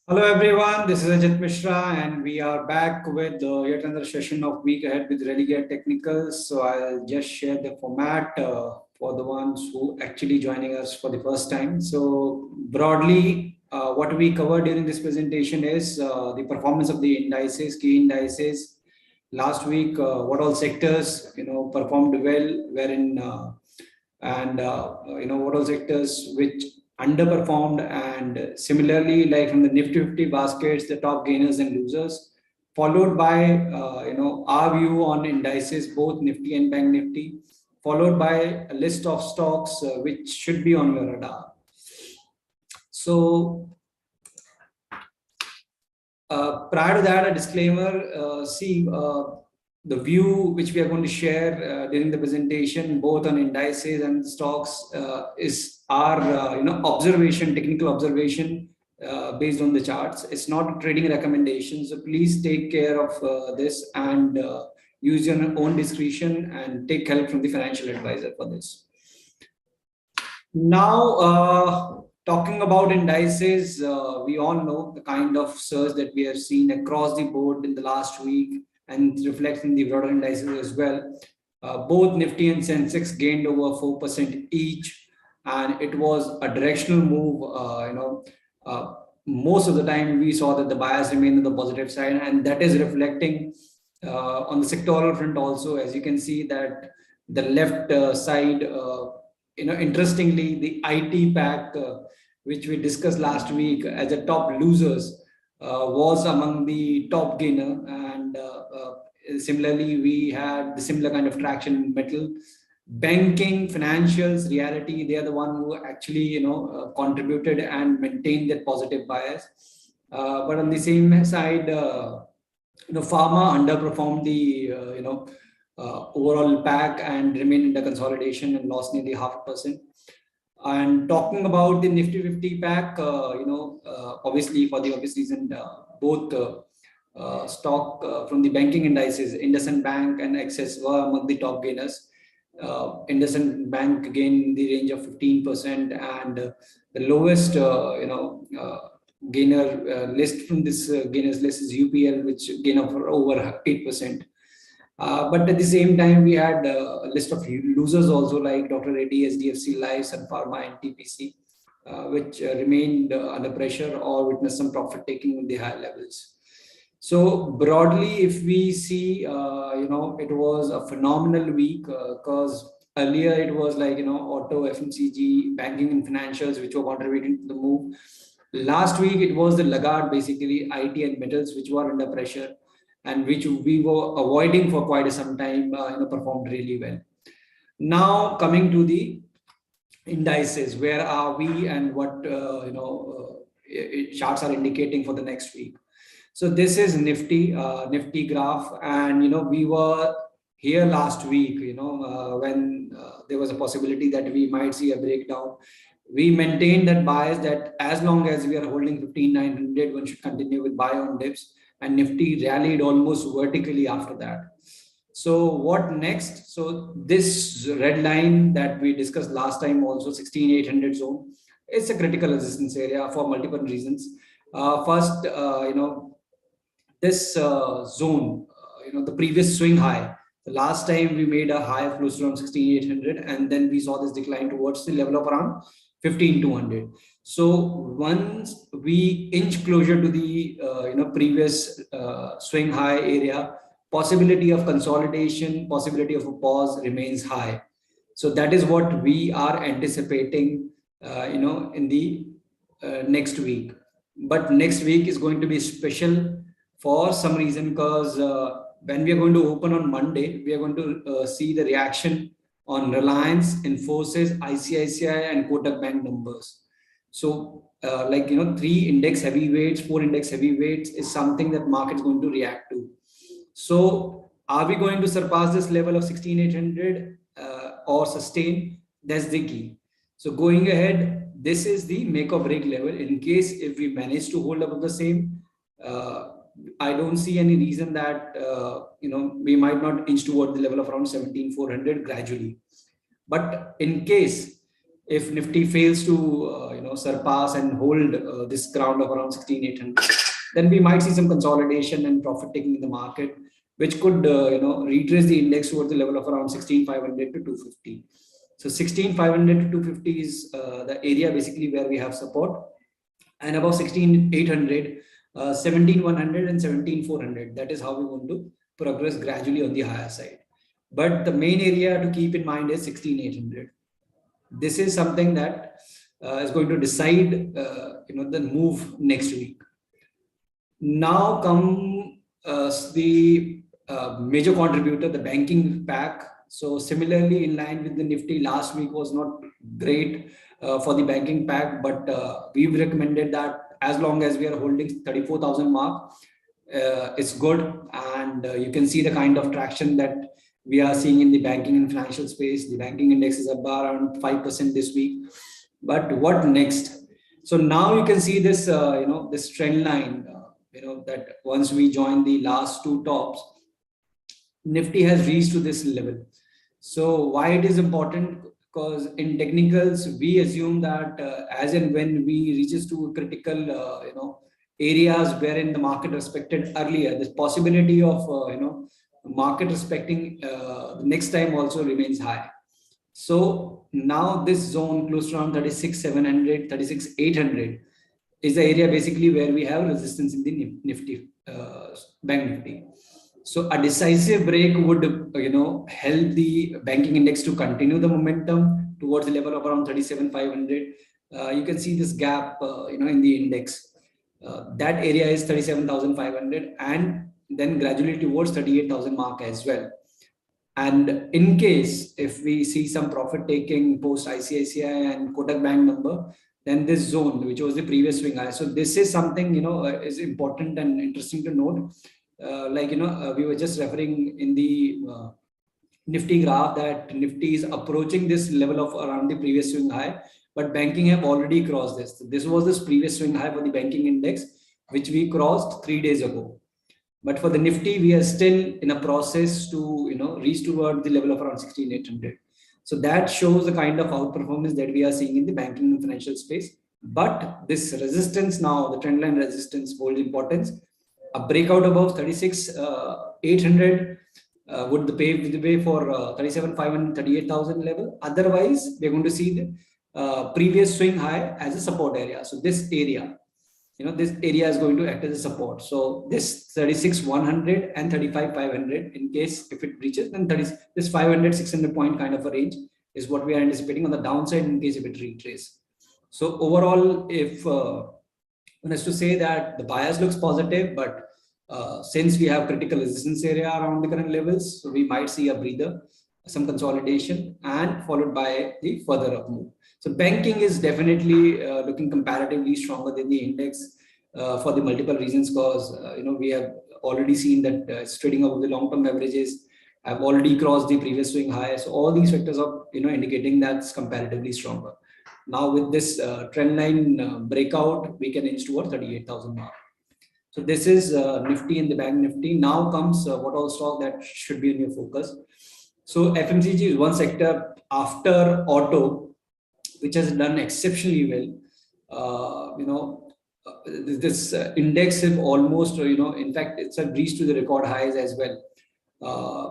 Hello everyone, this is Ajit Mishra and we are back with yet another session of Week Ahead with Religare Technicals. So I'll just share the format for the ones who actually joining us for the first time. So broadly, what we covered during this presentation is the performance of the indices, key indices. Last week, what all sectors performed well, wherein what all sectors which underperformed, and similarly, like from the Nifty 50 baskets, the top gainers and losers, followed by our view on indices, both Nifty and Bank Nifty, followed by a list of stocks which should be on your radar. So prior to that, a disclaimer. The view which we are going to share during the presentation, both on indices and stocks, is our observation, technical observation based on the charts. It's not a trading recommendation, so please take care of this and use your own discretion and take help from the financial advisor for this. Now, talking about indices, we all know the kind of surge that we have seen across the board in the last week and reflecting the broader indices as well. Both Nifty and Sensex gained over 4% each, and it was a directional move. Most of the time we saw that the bias remained on the positive side, and that is reflecting on the sectoral front also. As you can see that the left side, interestingly, the IT pack, which we discussed last week as a top losers, was among the top gainer, and similarly we had the similar kind of traction in metal, banking, financials, reality. They are the one who actually contributed and maintained that positive bias. But on the same side, pharma underperformed the overall pack and remained in the consolidation and lost nearly 0.5%. And talking about the Nifty 50 pack, obviously for the obvious reason, both stock from the banking indices, IndusInd Bank and Axis, were among the top gainers. IndusInd Bank gained in the range of 15%, and the lowest gainer list from this gainers list is UPL, which gained over 8%. But at the same time, we had a list of losers also, like Dr. Reddy, SDFC Life, Sun Pharma, and TPC, which remained under pressure or witnessed some profit taking in the higher levels. So broadly, if we see, it was a phenomenal week, because earlier it was like, auto, FMCG, banking and financials, which were contributing to the move. Last week, it was the Lagarde, basically IT and metals, which were under pressure, and which we were avoiding for quite some time, performed really well. Now coming to the indices, where are we and what charts are indicating for the next week. So this is Nifty graph, and we were here last week, when there was a possibility that we might see a breakdown. We maintained that bias that as long as we are holding 15,900, one should continue with buy on dips, and Nifty rallied almost vertically after that. So what next? So this red line that we discussed last time, also 16,800 zone, it's a critical resistance area for multiple reasons. First, this zone, the previous swing high, the last time we made a high of close to around 16,800, and then we saw this decline towards the level of around 15,200. So once we inch closer to the previous swing high area, possibility of consolidation, possibility of a pause remains high. So that is what we are anticipating, in the next week. But next week is going to be special for some reason, because when we are going to open on Monday, we are going to see the reaction on Reliance, Infosys, ICICI, and Kotak Bank numbers. So, 3 index heavyweights, 4 index heavyweights is something that market is going to react to. So, are we going to surpass this level of 16,800 or sustain? That's the key. So, going ahead, this is the make or break level. In case if we manage to hold up the same, I don't see any reason that we might not inch toward the level of around 17,400 gradually. But in case if Nifty fails to surpass and hold this ground of around 16,800, then we might see some consolidation and profit taking in the market, which could retrace the index towards the level of around 16,500 to 250. So 16,500 to 250 is the area basically where we have support, and above 16,800, 17,100 and 17,400. That is how we want to progress gradually on the higher side. But the main area to keep in mind is 16,800. This is something that is going to decide the move next week. Now come the major contributor, the banking pack. So similarly, in line with the Nifty, last week was not great for the banking pack, but we've recommended that as long as we are holding 34,000 mark, it's good. And you can see the kind of traction that we are seeing in the banking and financial space. The banking index is up around 5% this week. But what next? So now you can see this, this trend line, that once we join the last two tops, Nifty has reached to this level. So why it is important? Because in technicals, we assume that as and when we reaches to critical, areas wherein the market respected earlier, this possibility of, market respecting next time also remains high. So now this zone close to around 36,700, 36,800 is the area basically where we have resistance in the Nifty, Bank Nifty. So a decisive break would, help the banking index to continue the momentum towards the level of around 37,500. You can see this gap, in the index. That area is 37,500, and then gradually towards 38,000 mark as well. And in case if we see some profit taking post ICICI and Kotak Bank number, then this zone, which was the previous swing high. So this is something, is important and interesting to note. We were just referring in the Nifty graph that Nifty is approaching this level of around the previous swing high, but banking have already crossed this. This was this previous swing high for the banking index, which we crossed 3 days ago. But for the Nifty, we are still in a process to reach toward the level of around 16,800. So that shows the kind of outperformance that we are seeing in the banking and financial space. But this resistance now, the trendline resistance, holds importance. A breakout above 36,800 would pave the way for 37,500, 38,000 level. Otherwise, we're going to see the previous swing high as a support area. So this area, this area is going to act as a support. So this 36,100 and 35,500, in case if it breaches, then this 500, 600 point kind of a range is what we are anticipating on the downside in case if it retraces. So overall, if one has to say that the bias looks positive, but since we have critical resistance area around the current levels, so we might see a breather, some consolidation, and followed by the further up move. So banking is definitely looking comparatively stronger than the index for the multiple reasons, because we have already seen that it's trading above the long-term averages, have already crossed the previous swing high. So all these factors are indicating that's comparatively stronger. Now with this trend line breakout, we can inch towards 38,000 mark. So this is Nifty and the Bank Nifty. Now comes what all stock that should be in your focus. So FMCG is one sector after auto, which has done exceptionally well. This index have almost, in fact, it's reached to the record highs as well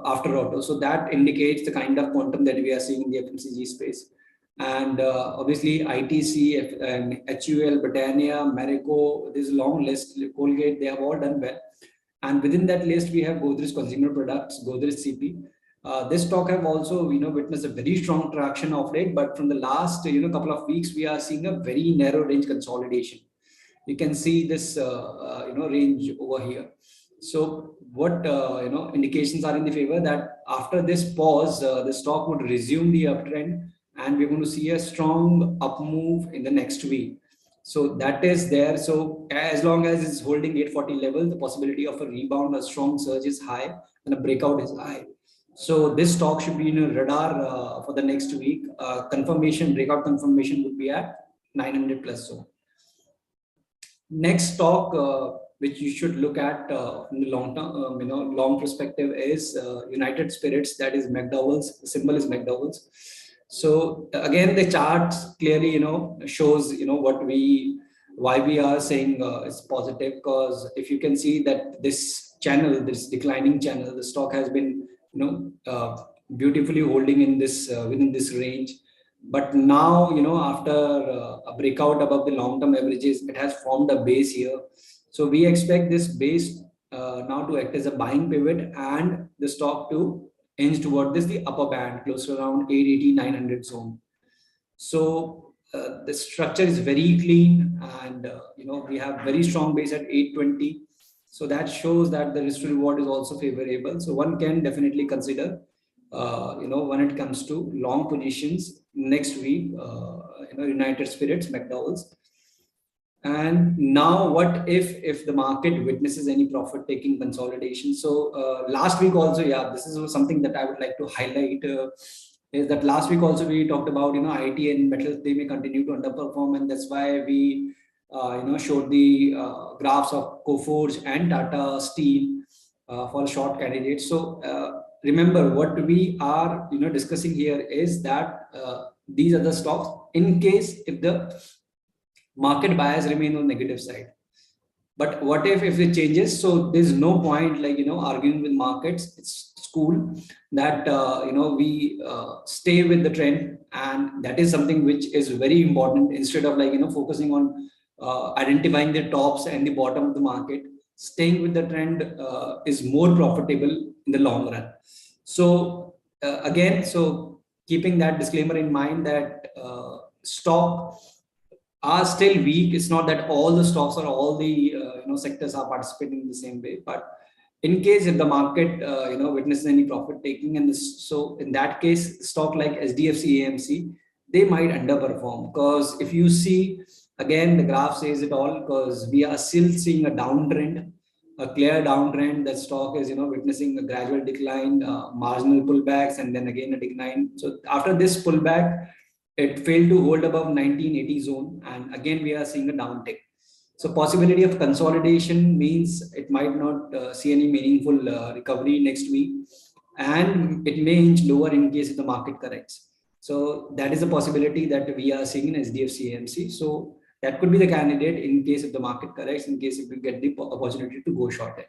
after auto. So that indicates the kind of quantum that we are seeing in the FMCG space. And obviously ITC and HUL, Britannia, Marico, this long list, Colgate, they have all done well. And within that list, we have Godrej Consumer Products, Godrej CP. This stock have also witnessed a very strong traction of late, but from the last couple of weeks, we are seeing a very narrow range consolidation. You can see this range over here. So what indications are in the favor that after this pause, the stock would resume the uptrend, and we're going to see a strong up move in the next week. So that is there. So as long as it's holding 840 level, the possibility of a rebound, a strong surge is high, and a breakout is high. So this stock should be in a radar for the next week. Breakout confirmation would be at 900 plus zone. Next stock which you should look at in the long term, long perspective is United Spirits. That is McDowell's. The symbol is McDowell's. So again, the charts clearly, shows, why we are saying it's positive. Because if you can see that this channel, this declining channel, the stock has been, beautifully holding in this within this range. But now, after a breakout above the long-term averages, it has formed a base here. So we expect this base now to act as a buying pivot and the stock to inch toward this the upper band, close to around 880, 900 zone. So the structure is very clean, and we have very strong base at 820. So that shows that the risk to reward is also favorable. So one can definitely consider, when it comes to long positions next week, United Spirits, McDowell's. And now, what if the market witnesses any profit taking consolidation? So last week also, yeah, this is something that I would like to highlight. Is that last week also we talked about, IT and metals, they may continue to underperform, and that's why we showed the graphs of Coforge and Tata Steel for short candidates. So remember, what we are discussing here is that these are the stocks in case if the market bias remain on negative side. But what if it changes? So there's no point like arguing with markets. It's cool that we stay with the trend, and that is something which is very important. Instead of like focusing on identifying the tops and the bottom of the market, staying with the trend is more profitable in the long run. So again, so keeping that disclaimer in mind that stock are still weak. It's not that all the stocks or all the sectors are participating in the same way. But in case if the market witnesses any profit taking, and so in that case, stock like SDFC AMC, they might underperform. Because if you see again, the graph says it all. Because we are still seeing a downtrend, a clear downtrend. That stock is witnessing a gradual decline, marginal pullbacks, and then again a decline. So after this pullback, it failed to hold above 1980 zone, and again we are seeing a downtick. So possibility of consolidation means it might not see any meaningful recovery next week, and it may inch lower in case the market corrects. So that is a possibility that we are seeing in SDFC AMC. So that could be the candidate in case if the market corrects, in case if we get the opportunity to go short it.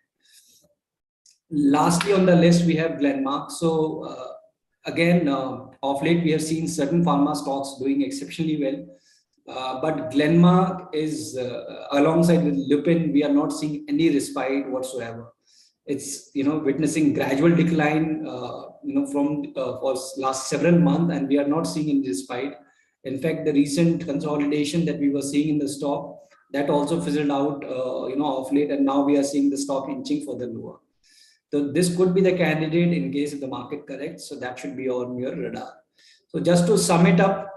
Lastly on the list, we have Glenmark. So again, of late, we have seen certain pharma stocks doing exceptionally well. But Glenmark is, alongside with Lupin, we are not seeing any respite whatsoever. It's, witnessing gradual decline, from for last several months, and we are not seeing any respite. In fact, the recent consolidation that we were seeing in the stock, that also fizzled out, of late, and now we are seeing the stock inching further lower. So this could be the candidate in case if the market corrects. So that should be on your radar. So just to sum it up,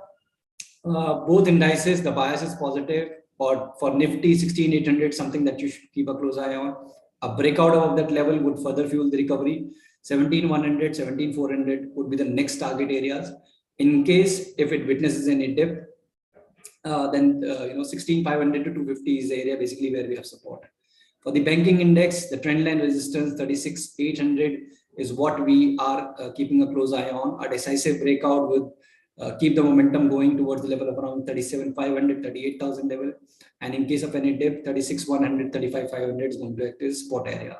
both indices, the bias is positive. But for Nifty 16,800, something that you should keep a close eye on. A breakout of that level would further fuel the recovery. 17,100, 17,400 would be the next target areas. In case if it witnesses any dip, then 16,500 to 250 is the area basically where we have support. For the banking index, the trend line resistance 36,800 is what we are keeping a close eye on. A decisive breakout would keep the momentum going towards the level of around 37,500, 38,000 level. And in case of any dip, 36,100, 35,500 is going to act as spot area.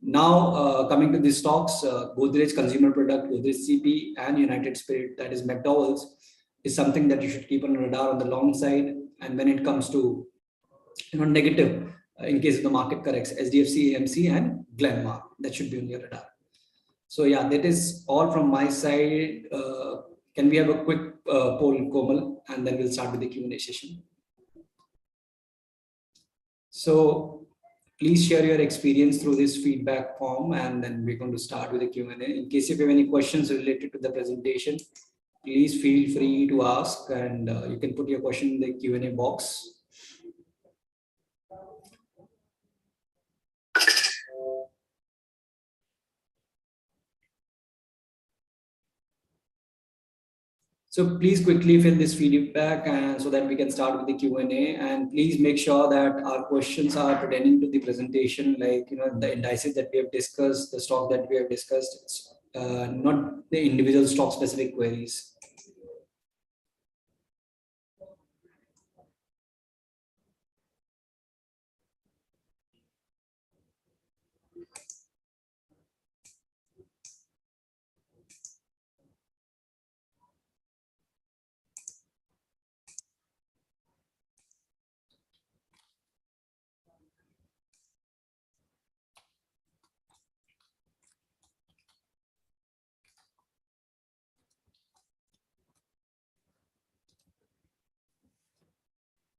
Now, coming to the stocks, Godrej Consumer Product, Godrej CP, and United Spirit, that is McDowell's, is something that you should keep on radar on the long side. And when it comes to negative, in case the market corrects, SDFC, AMC, and Glenmark, that should be on your radar. So yeah, that is all from my side. Can we have a quick poll, Komal, and then we'll start with the Q&A session. So please share your experience through this feedback form, and then we're going to start with the Q&A. In case if you have any questions related to the presentation, please feel free to ask, and you can put your question in the Q&A box. So please quickly fill this feedback so that we can start with the Q&A, and please make sure that our questions are pertaining to the presentation, like the indices that we have discussed, the stock that we have discussed, not the individual stock specific queries.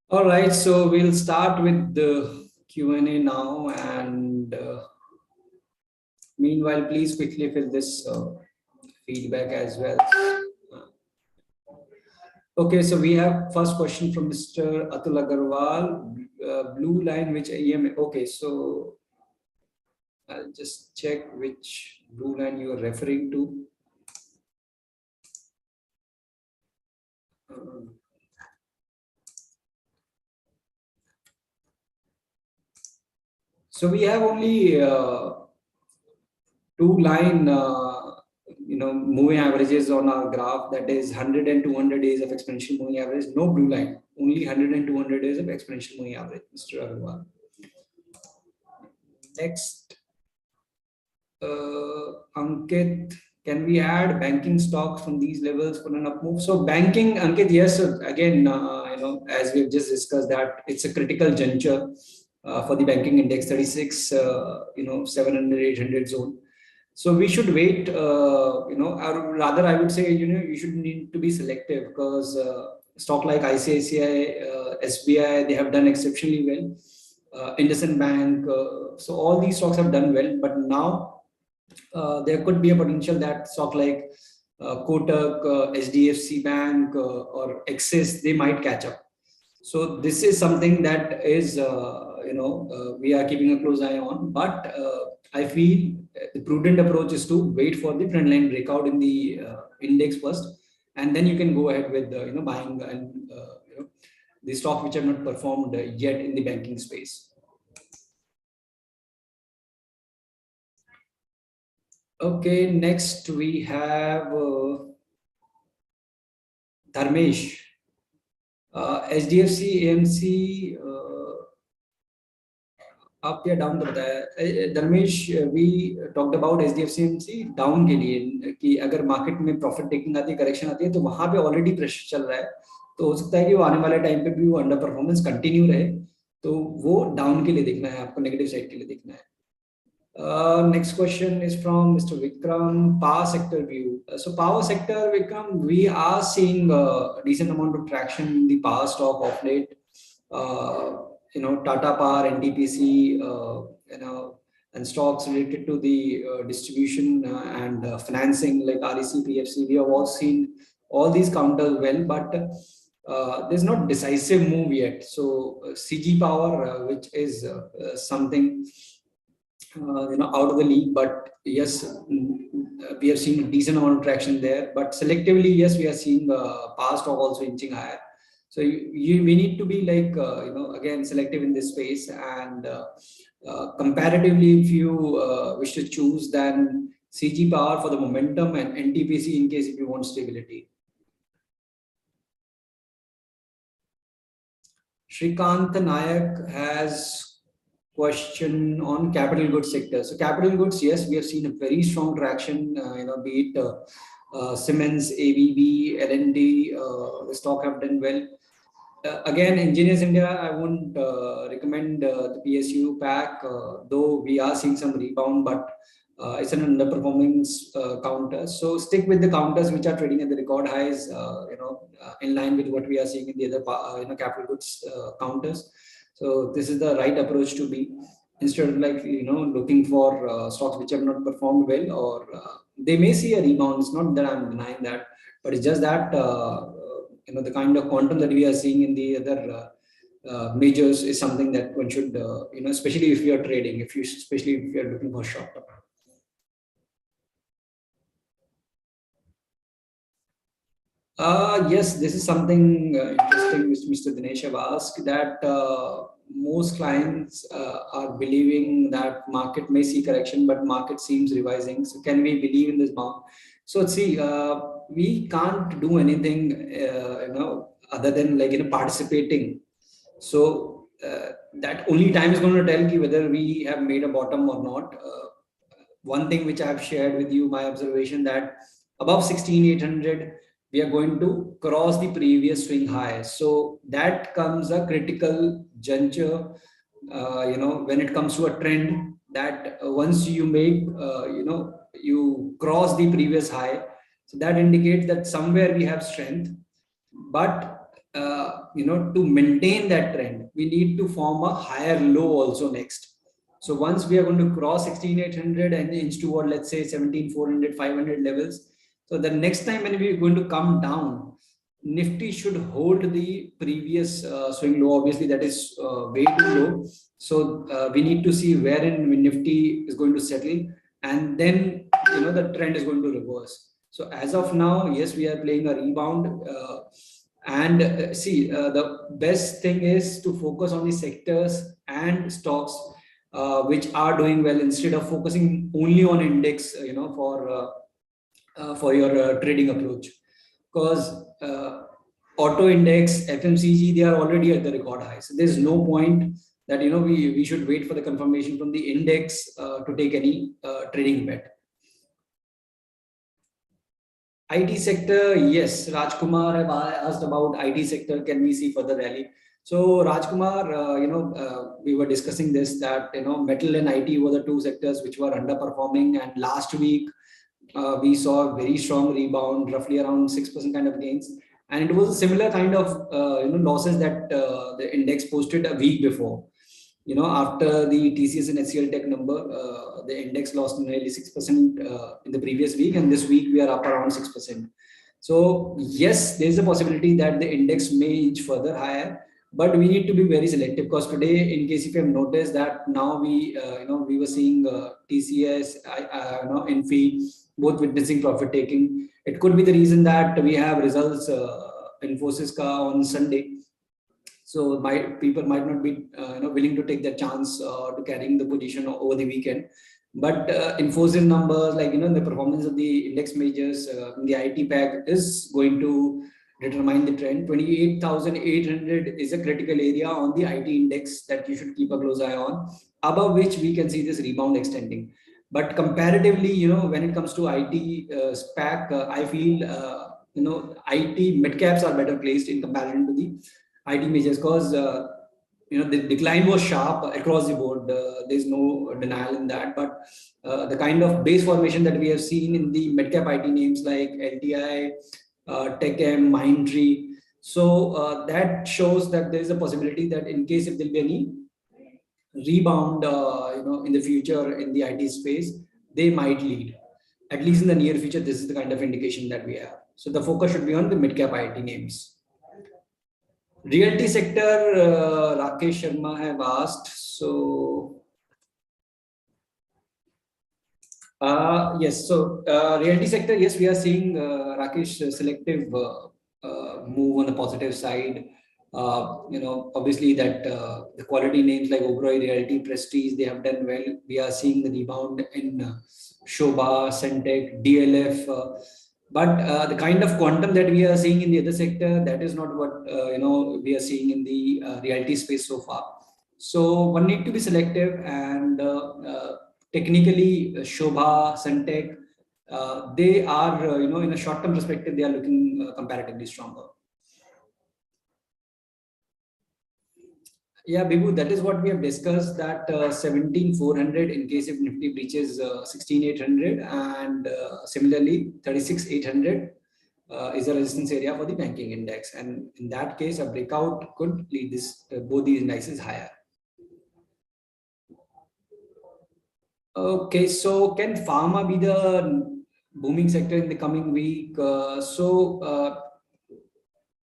All right, so we'll start with the Q&A now, and meanwhile, please quickly fill this feedback as well. Okay, so we have first question from Mr. Atul Agarwal. Blue line, which EMA? Okay, so I'll just check which blue line you are referring to. So we have only two line moving averages on our graph, that is 100 and 200 days of exponential moving average. No blue line, only 100 and 200 days of exponential moving average, Mr. Agarwal. Next, Ankit, can we add banking stocks from these levels for an up move? So banking, Ankit, yes. So again, as we've just discussed, that it's a critical juncture for the banking index 36, 700, 800 zone. So we should wait, or rather I would say, you should need to be selective, because stock like ICICI, SBI, they have done exceptionally well. IndusInd Bank, so all these stocks have done well, but now there could be a potential that stock like Kotak, HDFC Bank, or Axis, they might catch up. So this is something that is, we are keeping a close eye on. But I feel the prudent approach is to wait for the trend line breakout in the index first, and then you can go ahead with buying and the stock which have not performed yet in the banking space. Okay, next we have Dharmesh. HDFC AMC up या down तो बताया Dharmesh. We talked about HDFC AMC down के लिए कि अगर market में profit taking आती है, करेक्शन आती है, तो वहां पे ऑलरेडी प्रेशर चल रहा है, तो हो सकता है कि वो आने वाले टाइम पे भी वो अंडर परफॉर्मेंस कंटिन्यू रहे, तो वो डाउन के लिए देखना है आपको, नेगेटिव साइड के लिए देखना है. Next question is from Mr. Vikram. Power sector view. So power sector, Vikram, we are seeing a decent amount of traction in the power stock of late. Tata Power, NTPC, and stocks related to the distribution and financing like REC, PFC. We have all seen all these counters well, but there's not decisive move yet. So CG Power, which is something out of the league, but yes, we have seen a decent amount of traction there. But selectively, yes, we are seeing power stock also inching higher. So we need to be like again selective in this space, and comparatively, if you wish to choose, then CG Power for the momentum and NTPC in case if you want stability. Shrikant Nayak has question on capital goods sector. So capital goods, yes, we have seen a very strong traction, be it Siemens, ABB, L&D, the stock have done well. Again, Engineers India, I wouldn't recommend the PSU pack, though we are seeing some rebound, but it's an underperforming counter. So stick with the counters which are trading at the record highs, in line with what we are seeing in the other capital goods counters. So this is the right approach to be, instead of looking for stocks which have not performed well, or they may see a rebound. It's not that I'm denying that, but it's just that the kind of quantum that we are seeing in the other majors is something that one should especially if you are trading, especially if you are looking for short term. Yes, this is something interesting which Mr. Dinesh have asked, that most clients are believing that market may see correction, but market seems revising. So can we believe in this bound? So see, we can't do anything, other than participating. So that only time is going to tell you whether we have made a bottom or not. One thing which I have shared with you, my observation that above 16,800, we are going to cross the previous swing high. So that comes a critical juncture, when it comes to a trend that once you make, you cross the previous high. So that indicates that somewhere we have strength, but to maintain that trend, we need to form a higher low also next. So once we are going to cross 16,800 and inch toward, let's say, 17,400, 500 levels, so the next time when we are going to come down, Nifty should hold the previous swing low. Obviously, that is way too low. So we need to see wherein Nifty is going to settle, and then the trend is going to reverse. So as of now, yes, we are playing a rebound. The best thing is to focus on the sectors and stocks which are doing well, instead of focusing only on index, for your trading approach. Because auto index, FMCG, they are already at the record high. So there's no point that we should wait for the confirmation from the index to take any trading bet. IT sector, yes, Rajkumar have asked about IT sector. Can we see further rally? So Rajkumar, we were discussing this, that metal and IT were the two sectors which were underperforming, and last week we saw a very strong rebound, roughly around 6% kind of gains, and it was a similar kind of losses that the index posted a week before. After the TCS and HCL Tech number, the index lost nearly 6% in the previous week, and this week we are up around 6%. So yes, there is a possibility that the index may inch further higher, but we need to be very selective, because today, in case if you have noticed that now we were seeing TCS, Infi, both witnessing profit taking. It could be the reason that we have results Infosys ka on Sunday. So people might not be willing to take that chance to carrying the position over the weekend. But Infosys numbers, like the performance of the index majors in the IT pack is going to determine the trend. 28,800 is a critical area on the IT index that you should keep a close eye on, above which we can see this rebound extending. But comparatively, when it comes to IT SPAC, I feel IT mid caps are better placed in comparison to the IT majors, because the decline was sharp across the board. There's no denial in that. But the kind of base formation that we have seen in the mid cap IT names like LTI, TechM, Mindtree, so that shows that there is a possibility that in case if there'll be any rebound, in the future in the IT space, they might lead. At least in the near future, this is the kind of indication that we have. So the focus should be on the mid cap IT names. Realty sector, Rakesh Sharma have asked. So, yes. So, realty sector, yes, we are seeing Rakesh selective move on the positive side. Obviously that the quality names like Oberoi Realty, Prestige, they have done well. We are seeing the rebound in Shobha, Centec, DLF. But the kind of quantum that we are seeing in the other sector, that is not what we are seeing in the realty space so far. So one need to be selective, and technically Shobha, Centec, they are in a short-term perspective, they are looking comparatively stronger. Yeah, Bibu, that is what we have discussed, that 17,400 in case if Nifty breaches 16,800, and similarly 36,800 is a resistance area for the banking index. And in that case, a breakout could lead this both these indices higher. Okay, so can pharma be the booming sector in the coming week?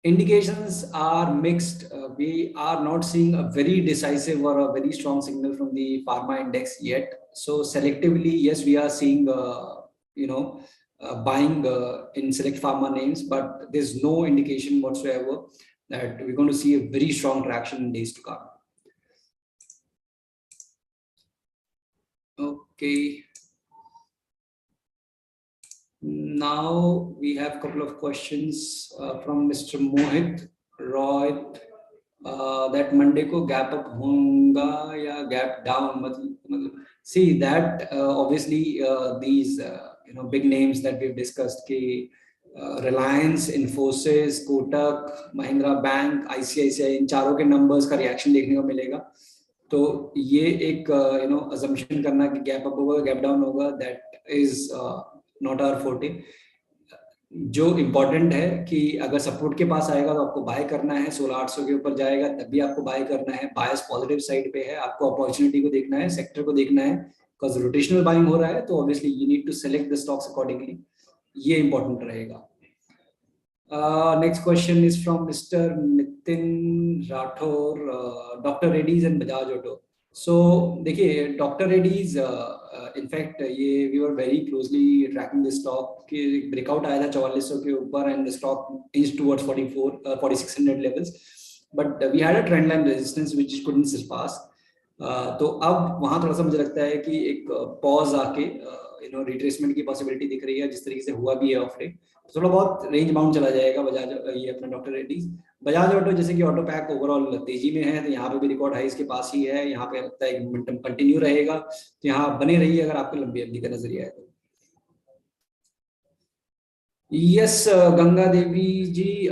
Indications are mixed. We are not seeing a very decisive or a very strong signal from the pharma index yet. So selectively, yes, we are seeing, buying in select pharma names, but there's no indication whatsoever that we're going to see a very strong traction in days to come. Okay. Now we have a couple of questions from Mr. Mohit Roy. that Monday को gap up होगा या gap down, मतलब see that obviously these big names that we've discussed कि Reliance, Infosys, Kotak, Mahindra Bank, ICICI, इन चारों के numbers का reaction देखने को मिलेगा. तो ये एक assumption करना कि gap up होगा gap down होगा, that is not our forte. जो इम्पोर्टेंट है कि अगर सपोर्ट के पास आएगा तो आपको बाय करना है, 16,800 के ऊपर जाएगा तब भी आपको बाय करना है, बायस पॉजिटिव साइड पे है, आपको अपॉर्चुनिटी को देखना है, सेक्टर को देखना है, बिकॉज रोटेशनल बाइंग हो रहा है तो obviously you need to select the stocks accordingly. ये इंपॉर्टेंट रहेगा. Next question is from Mr. Nitin Rathor, Dr. Reddy's and Bajaj Auto. So देखिए Dr. Reddy's in fact ये we were very closely tracking this stock कि breakout आया था 4400 के ऊपर and the stock inched towards 4600 levels, but we had a trend line resistance which couldn't surpass. तो अब वहाँ थोड़ा सा मुझे लगता है कि एक पॉज आके रिट्रेसमेंट की पॉसिबिलिटी दिख रही है, जिस तरीके से हुआ भी है ऑफ लेट. थोड़ा बहुत रेंज बाउंड चला जाएगा बजाज ये अपना डॉक्टर रेड्डीज. बजाज ऑटो जैसे कि ऑटो पैक ओवरऑल तेजी में है, तो यहाँ पे भी रिकॉर्ड हाइस के पास ही है, यहाँ पे लगता है मोमेंटम कंटिन्यू रहेगा, तो यहाँ बने रहिए अगर आपको लंबी अवधि का नजरिया है तो. Yes, Ganga Devi ji,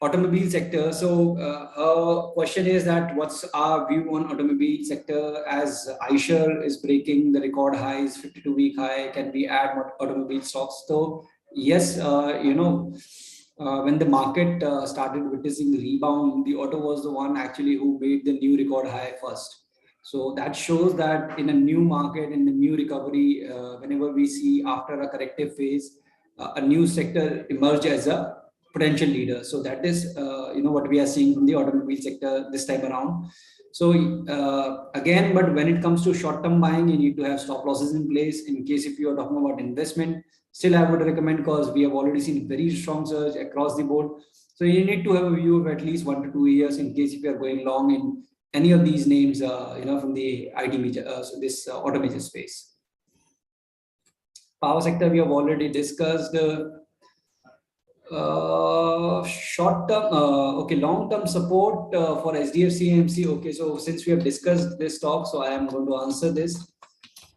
automobile sector. So her question is that what's our view on automobile sector as Eicher is breaking the record highs, 52-week high? Can we add more automobile stocks? So yes, when the market started witnessing rebound, the auto was the one actually who made the new record high first. So that shows that in a new market, in the new recovery, whenever we see after a corrective phase, a new sector emerge as a potential leader. So that is, what we are seeing from the automobile sector this time around. So again, but when it comes to short-term buying, you need to have stop losses in place in case if you are talking about investment. Still, I would recommend, because we have already seen very strong surge across the board. So you need to have a view of at least 1 to 2 years in case if you are going long in any of these names, from the IT major, so this auto major space. Power sector we have already discussed. Short term, okay, long term support for SDFC AMC. Okay, so since we have discussed this talk, so I am going to answer this.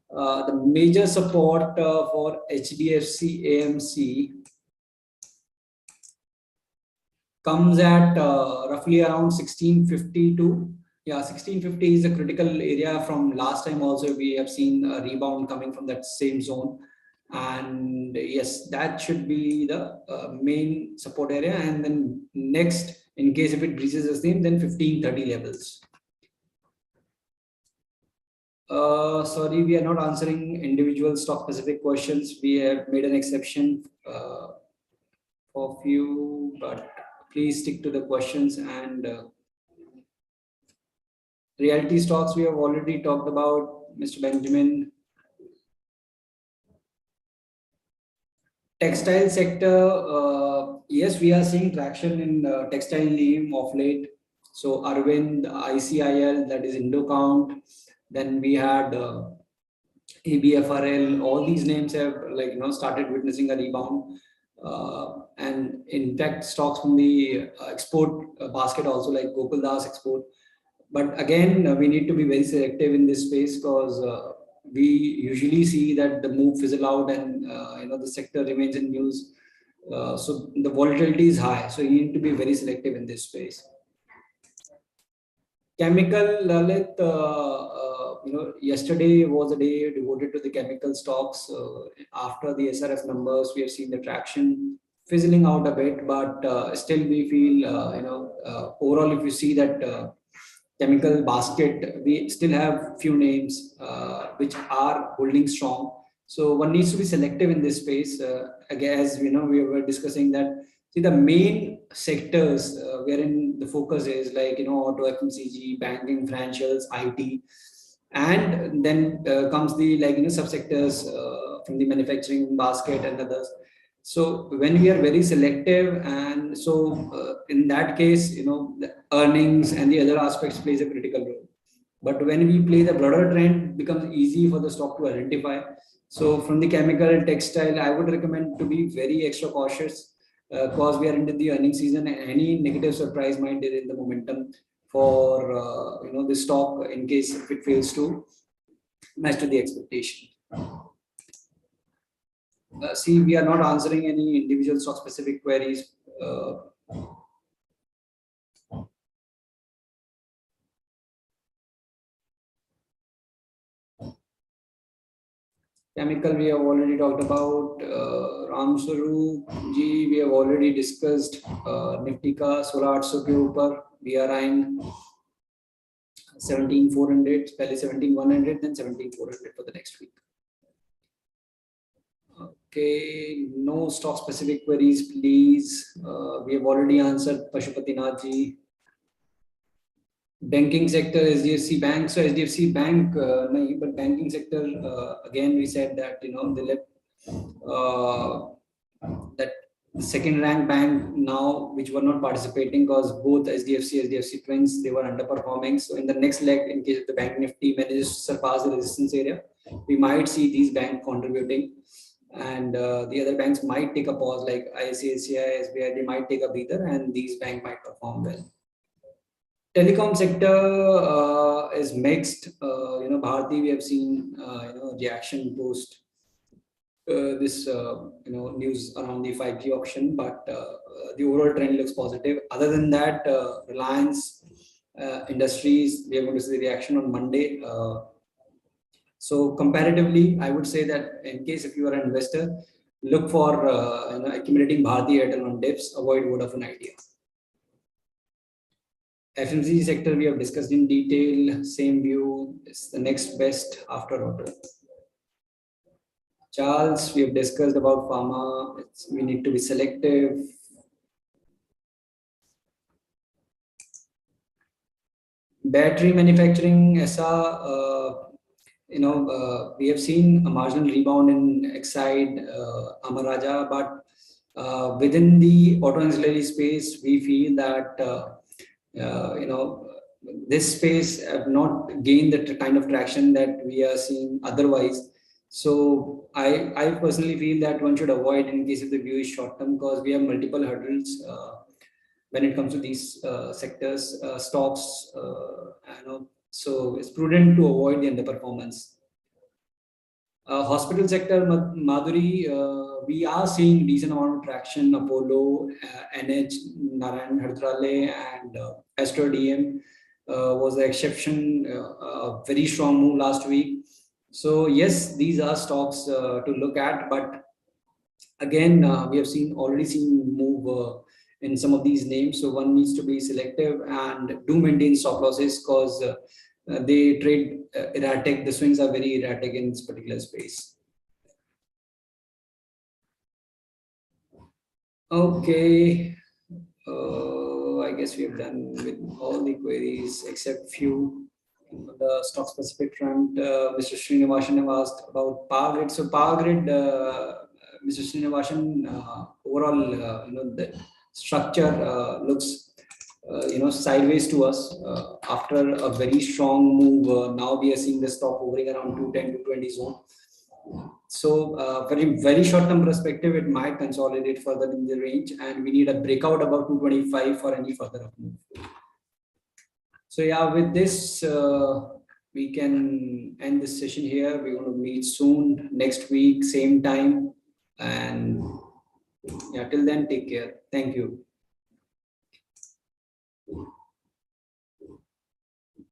The major support for HDFC AMC comes at roughly around 1652. Yeah, 1650 is a critical area. From last time also we have seen a rebound coming from that same zone, and yes, that should be the main support area. And then next, in case if it breaches the same, then 1530 levels. Sorry, we are not answering individual stock specific questions. We have made an exception for few, but please stick to the questions. And realty stocks we have already talked about, Mr. Benjamin. Textile sector, yes, we are seeing traction in textile name of late. So Arvind, ICIL, that is Indocount. Then we had ABFRL. All these names have started witnessing a rebound. And in fact, stocks from the export basket also, like Gokul Export. But again, we need to be very selective in this space, because we usually see that the move fizzle out and the sector remains in news. So the volatility is high. So you need to be very selective in this space. Chemical, Lalit, yesterday was a day devoted to the chemical stocks. After the SRF numbers, we have seen the traction fizzling out a bit, but still we feel, overall, if you see that chemical basket, we still have few names which are holding strong. So one needs to be selective in this space. Again, as we were discussing that, see the main sectors wherein the focus is auto, FMCG, banking, financials, IT, and then comes the subsectors from the manufacturing basket and others. So when we are very selective, and so in that case, the earnings and the other aspects plays a critical role. But when we play the broader trend, it becomes easy for the stock to identify. So from the chemical and textile, I would recommend to be very extra cautious. because we are into the earning season, and any negative surprise might derail the momentum for the stock in case if it fails to match to the expectation. See, we are not answering any individual stock specific queries. Chemical, we have already talked about. Ram Swaroop ji, we have already discussed. Nifty ka 1600 के ऊपर we are eyeing 17,400, पहले 17,100, then 17,400 for the next week. Okay, no stock specific queries, please. We have already answered Pashupati Nath ji. Banking sector, SDFC Bank. So SDFC Bank, nahi, but banking sector, again, we said that, they left that second rank bank now, which were not participating because both SDFC twins, they were underperforming. So in the next leg, in case of the bank Nifty manages to surpass the resistance area, we might see these banks contributing. And the other banks might take a pause, like ICICI, SBI, they might take a breather, and these banks might perform well. Telecom sector is mixed. Bharti, we have seen reaction post this news around the 5G auction, but the overall trend looks positive. Other than that, Reliance Industries, we are going to see the reaction on Monday. So comparatively, I would say that in case if you are an investor, look for accumulating Bharti Airtel on dips, avoid Vodafone Idea. FMCG sector we have discussed in detail, same view, it's the next best after auto. Charles, we have discussed about pharma, we need to be selective. Battery manufacturing, we have seen a marginal rebound in Exide, Amaraja, but within the auto ancillary space, we feel that this space have not gained the kind of traction that we are seeing otherwise. So I personally feel that one should avoid in case if the view is short term, because we have multiple hurdles when it comes to these sectors, stocks, so it's prudent to avoid the underperformance. Hospital sector, Madhuri, we are seeing decent amount of traction. Apollo, NH, Narayan Hardrale, and Astro DM was the exception. A very strong move last week. So yes, these are stocks to look at, but again, we have already seen move in some of these names. So one needs to be selective and do maintain stop losses, because they trade erratic. The swings are very erratic in this particular space. Okay. I guess we have done with all the queries except few. The stock specific front, Mr. Srinivasan have asked about Power Grid. So Power Grid, Mr. Srinivasan, overall, the structure looks, sideways to us after a very strong move. Now we are seeing the stock hovering around 210 to 20 zone. So very short term perspective, it might consolidate further in the range, and we need a breakout above 225 for any further up move. So yeah, with this, we can end this session here. We're going to meet soon next week, same time. And yeah, till then, take care. Thank you.